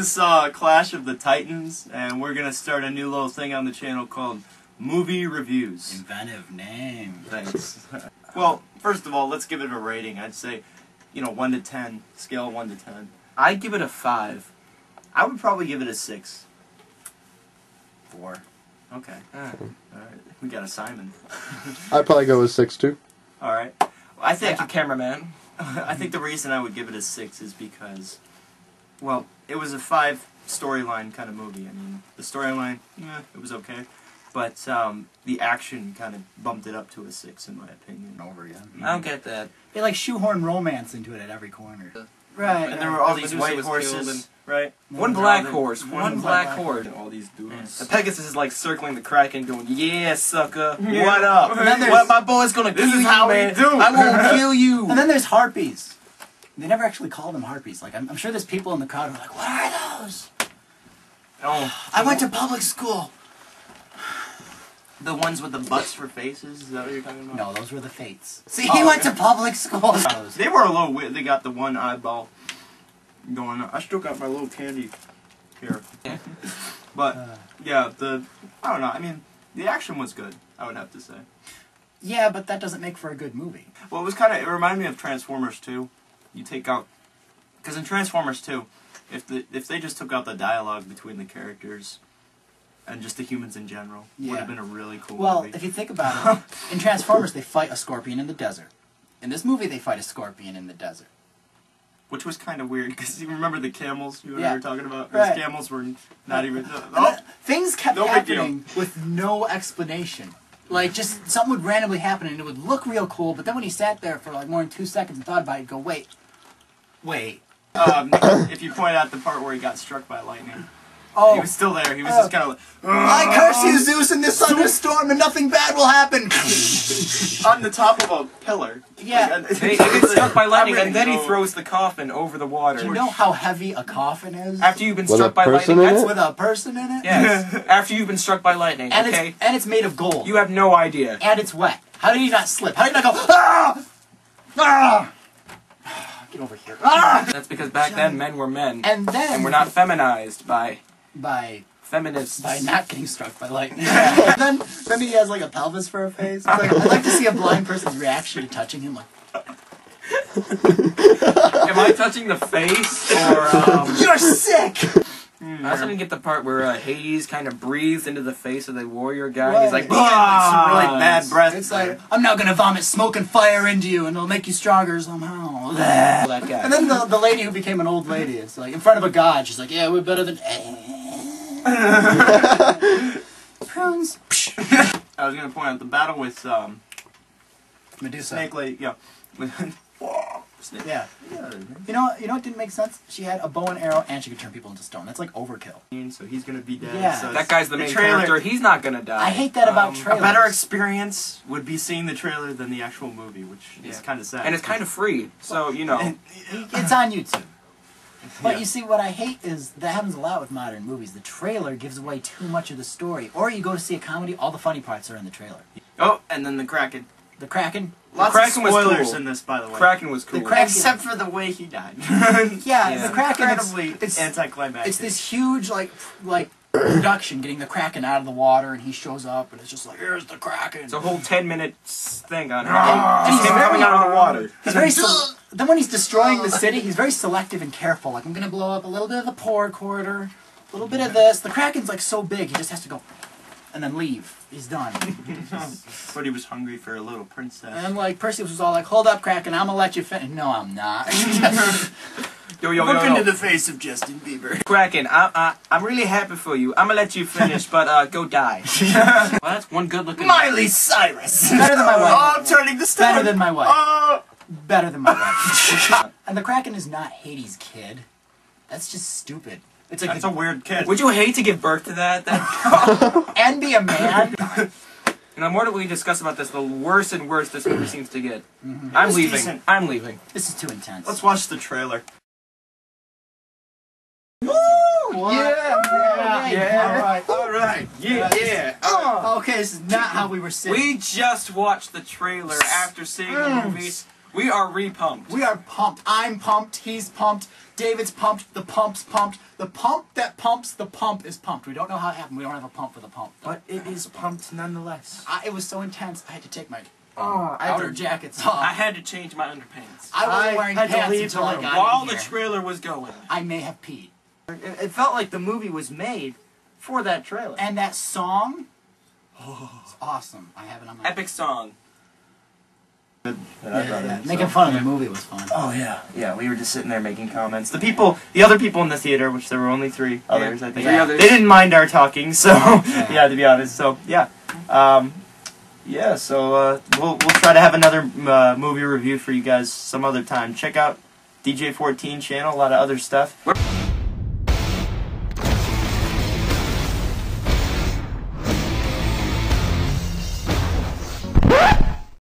just saw Clash of the Titans, and we're gonna start a new little thing on the channel called Movie Reviews. Inventive name. Thanks. Well, first of all, let's give it a rating. I'd say, 1 to 10, scale of 1 to 10. I'd give it a 5. I would probably give it a 6. 4. Okay. Alright. We got a Simon. I'd probably go with 6 too. Alright. Well, I think Thank you, cameraman. I think the reason I would give it a 6 is because, well, it was a 5 storyline kind of movie. I mean, the storyline, it was okay. But the action kind of bumped it up to a 6, in my opinion. Over again. I don't get that. They like shoehorn romance into it at every corner. Right. And there were all these Medusa white was horses, killed right? One black horse. One black horse. And all these dudes. The Pegasus is like circling the Kraken, going, "Yeah, sucker, Yeah. what up? And then there's- What, my boy's gonna kill is you, how we man. do. I'm gonna kill you." And then there's harpies. They never actually call them harpies. Like I'm sure there's people in the crowd who are like, "What are those?" Oh, I went to public school. the ones with the butts for faces? Is that what you're talking about? No, those were the Fates. See, he went to public school. They were a little weird. They got the one eyeball going on. I still got my little candy here. But, yeah, I don't know. I mean, the action was good, I would have to say. Yeah, but that doesn't make for a good movie. Well, it reminded me of Transformers 2. You take out, because in Transformers 2, if they just took out the dialogue between the characters and just the humans in general, it would have been a really cool Well, movie. if you think about it, in Transformers they fight a scorpion in the desert. In this movie they fight a scorpion in the desert. Which was kind of weird, because you remember the camels you were talking about? Right. Those camels were not even... Things kept No big deal. happening with no explanation. Like, just something would randomly happen and it would look real cool, but then when he sat there for like more than 2 seconds and thought about it, he'd go, wait. If you point out the part where he got struck by lightning. Oh, He was still there. He was just kind of like... I curse you, Zeus, in this thunderstorm and nothing bad will happen. on the top of a pillar. Yeah. He gets struck by lightning, I'm and then he ready to go. throws the coffin over the water. Do you know how heavy a coffin is? After you've been With struck a by person lightning, in that's it? With a person in it? yes. After you've been struck by lightning, And okay? it's made of gold. You have no idea. And it's wet. How did he not slip? How did he not go, ah! Ah! Get over here. Ah! That's because back then men were men, And then... and we're not feminized by By feminists. not getting struck by lightning. then he has like a pelvis for a face. It's like, I'd like to see a blind person's reaction to touching him. Like, Am I touching the face, or you're sick! I also didn't get the part where Hades kind of breathes into the face of the warrior guy. Right. He's like, He had, some really bad breath. It's like, I'm now gonna vomit smoke and fire into you and it'll make you stronger somehow. that guy. And then the lady who became an old lady, it's like, in front of a god, she's like, yeah, we're better than... Prunes. I was going to point out the battle with Medusa. Snake Lady. Yeah. Snake. Yeah. You know what didn't make sense? She had a bow and arrow and she could turn people into stone. That's like overkill. So he's going to be dead. Yeah. So That guy's the main trailer- character. He's not gonna die. I hate that about A trailers. better experience would be seeing the trailer than the actual movie, which is Yeah. kind of sad. And it's kind of free, so you know. It's on YouTube. But Yeah. you see, what I hate is that happens a lot with modern movies. The trailer gives away too much of the story. Or you go to see a comedy, all the funny parts are in the trailer. Oh, and then the Kraken. The Kraken. Lots Kraken of was spoilers cool. in this, by the way. Kraken was cool. The Kraken- Except for the way he died. Yeah, Yeah. the Kraken. Incredibly It's anticlimactic. this huge like production getting the Kraken out of the water, and he shows up, and it's just like, here's the Kraken. It's a whole 10-minute thing on him. And Just him coming out of the water. He's very then when he's destroying the city, he's very selective and careful. Like, I'm gonna blow up a little bit of the poor quarter, a little bit of this. The Kraken's like so big, he just has to go, and then leave. He's done. But he was hungry for a little princess. And like Perseus was all like, "Hold up, Kraken, I'm gonna let you finish." No, I'm not. Look into the face of Justin Bieber. Kraken, I'm really happy for you. I'm gonna let you finish, but go die. Well, that's one good-looking. Miley Cyrus. Better than my wife. Oh, I'm turning the stone. Better than my wife. Oh. Better than my wife. And the Kraken is not Hades' kid. That's just stupid. It's like That's a weird kid. Would you hate to give birth to that? and be a man. And the more that we discuss about this, the worse and worse this movie seems to get. I'm was leaving. decent. I'm leaving. This is too intense. Let's watch the trailer. Yeah. All right. Yeah. Okay, this is not how we were sitting. We just watched the trailer after seeing the movie. We are re-pumped. We are pumped. I'm pumped. He's pumped. David's pumped. The pump's pumped. The pump that pumps the pump is pumped. We don't know how it happened. We don't have a pump for the pump. But it is pumped nonetheless. It was so intense. I had to take my I had outer to- jackets off. I had to change my underpants. I wasn't wearing had to pants leave until I the got While in the here. trailer was going. I may have peed. It felt like the movie was made for that trailer. And that song, it's awesome. I have it on my... Epic song. Making fun of the movie was fun. Oh yeah, we were just sitting there making comments. The other people in the theater, which there were only 3 others, I think, Three others. they didn't mind our talking. So yeah, to be honest. So yeah, So we'll try to have another movie review for you guys some other time. Check out DJ14 channel, a lot of other stuff.